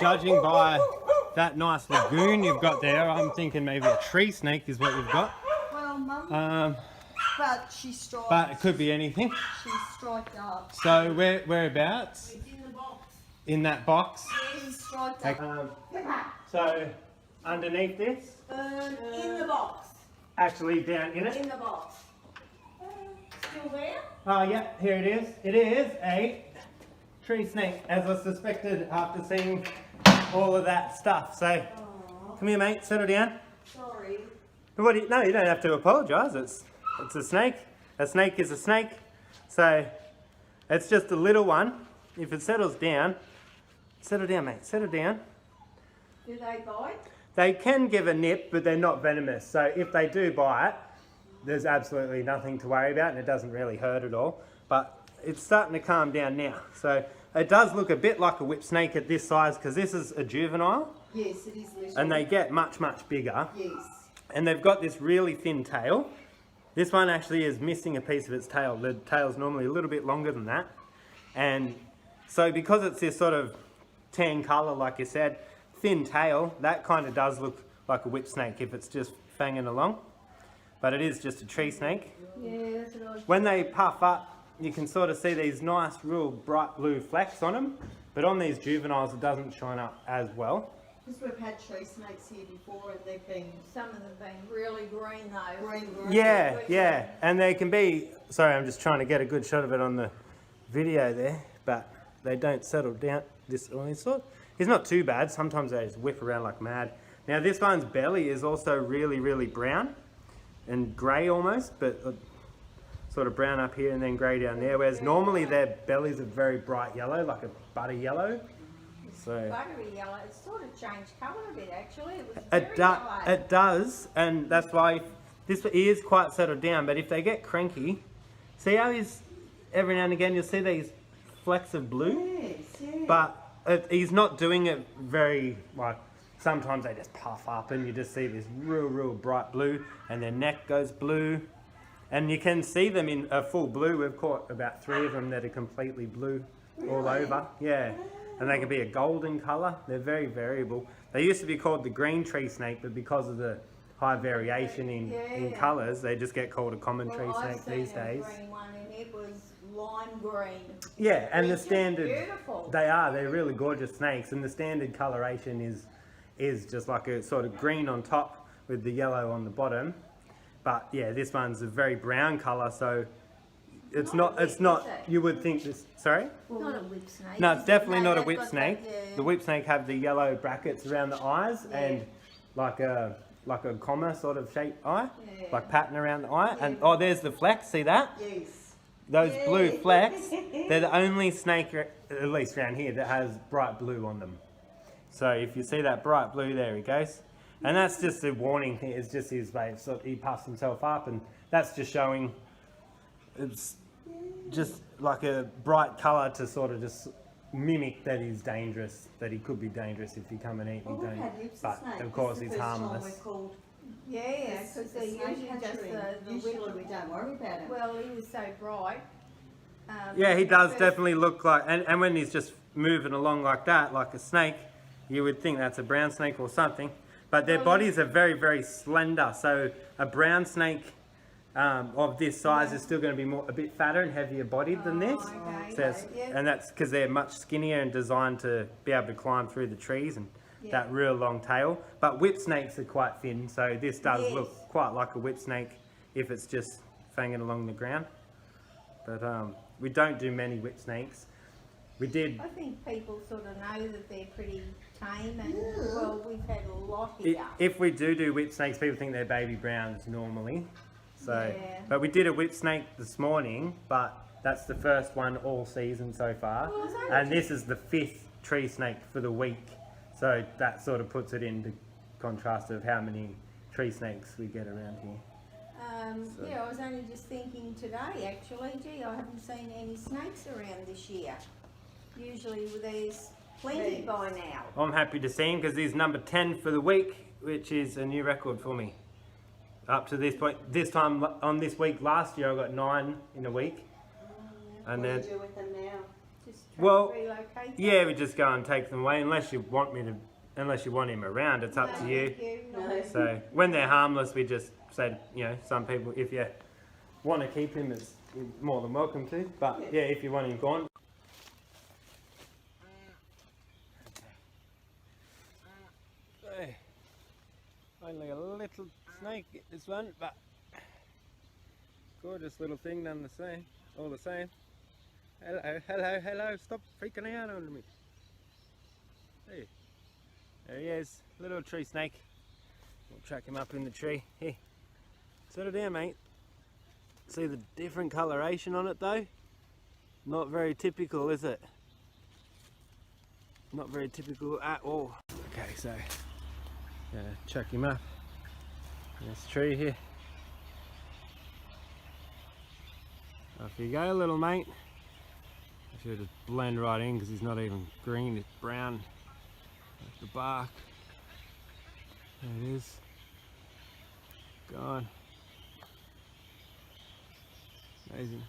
Judging by that nice lagoon you've got there, I'm thinking maybe a tree snake is what you've got. Well, Mum. But she's striped. But it could be anything. She's striped up. So whereabouts? It's in the box. In that box? She's striped up. So underneath this? In the box. Actually down in it? In the box. Still there? Oh yeah, here it is. It is a tree snake, as I suspected after seeing all of that stuff. So, come here mate, settle down. Sorry. No, you don't have to apologise. It's a snake. A snake is a snake. So, it's just a little one. If it settles down, settle down mate, settle down. Do they bite? They can give a nip, but they're not venomous. So if they do bite, there's absolutely nothing to worry about and it doesn't really hurt at all. But it's starting to calm down now. So it does look a bit like a whip snake at this size because this is a juvenile. Yes, it is little. And they get much, much bigger. Yes. And they've got this really thin tail. This one actually is missing a piece of its tail. The tail's normally a little bit longer than that. And so because it's this sort of tan colour, like you said, thin tail, that kind of does look like a whip snake if it's just fanging along. But it is just a tree snake. Yeah, that's what I was... When they puff up, you can sort of see these nice, real bright blue flecks on them. But on these juveniles, it doesn't shine up as well. Because we've had tree snakes here before and they've been... Some of them been really green though. Green. Yeah, yeah. And they can be... Sorry, I'm just trying to get a good shot of it on the video there. But they don't settle down this sort. It's not too bad. Sometimes they just whip around like mad. Now this one's belly is also really, really brown and grey almost, but sort of brown up here and then grey down there. Whereas normally their bellies are very bright yellow, like a butter yellow. So Buttery yellow. It's sort of changed colour a bit actually. It was very yellow. It does, and that's why this is quite settled down. But if they get cranky, see how he's every now and again you'll see these flecks of blue. Yes, yeah. But he's not doing it very, like, sometimes they just puff up and you just see this real bright blue and their neck goes blue. And you can see them in a full blue. We've caught about 3 of them that are completely blue all over. Yeah. And they can be a golden colour. They're very variable. They used to be called the green tree snake, but because of the high variation in colours, they just get called a common tree snake these days. Green one and it was lime green. Yeah, and the It's standard, beautiful. they're really gorgeous snakes, and the standard coloration is just like a sort of green on top with the yellow on the bottom. But yeah, this one's a very brown colour, so it's not, you would think this, sorry? Not a whip snake. No, it's definitely not a they've whip got snake. that, The whip snake have the yellow brackets around the eyes Yeah. and like a comma sort of shaped eye, Yeah. like pattern around the eye. And oh, there's the flex, see that? Yes. Those Yeah. blue flecks, they're the only snake, at least around here, that has bright blue on them. So if you see that bright blue, there he goes. And that's just a warning, it's just his way, so he puffs himself up, and that's just showing, it's just like a bright colour to sort of just mimic that he's dangerous, that he could be dangerous if you come and eat Well, me. we've had lips But snake. of course This he's is the first time harmless. we've called Yeah, because the they're snake usually just hatchery. the Usually whip. we don't worry about it. Well, he was so bright. Yeah, he does First- definitely look like, and when he's just moving along like that, like a snake, you would think that's a brown snake or something. But their bodies are very, very slender. So a brown snake of this size is still going to be a bit fatter and heavier bodied than this. Okay. So and that's because they're much skinnier and designed to be able to climb through the trees and that real long tail. But whip snakes are quite thin, so this does look quite like a whip snake if it's just fanging along the ground. But we don't do many whip snakes. We did. I think people sort of know that they're pretty tame and, well, we've had a lot here. If we do whip snakes, people think they're baby browns normally. So, Yeah. but we did a whip snake this morning, but that's the first one all season so far. Well, it's only And this is the 5th tree snake for the week. So that sort of puts it into contrast of how many tree snakes we get around here. Yeah, I was only just thinking today actually, gee, I haven't seen any snakes around this year. Usually there's plenty by now. I'm happy to see him because he's number 10 for the week, which is a new record for me. Up to this point, this time on this week last year I got 9 in a week. What And do then you do with them now? Just try Well, to relocate them? yeah, we just go and take them away unless you want him around. It's up to you. No. So when they're harmless, we just say, you know, some people, if you want to keep him, it's you're more than welcome to. But yeah, if you want him gone. Only a little snake, this one, but gorgeous little thing done the same, all the same. Hello, hello, hello, stop freaking out on me. Hey, there he is, little tree snake. We'll track him up in the tree. Here, settle down, mate. See the different coloration on it though? Not very typical, is it? Not very typical at all. Okay, so chuck him up in this tree here. Off you go, little mate. I should just blend right in because he's not even green, it's brown. That's the bark. There it is. Gone. Amazing.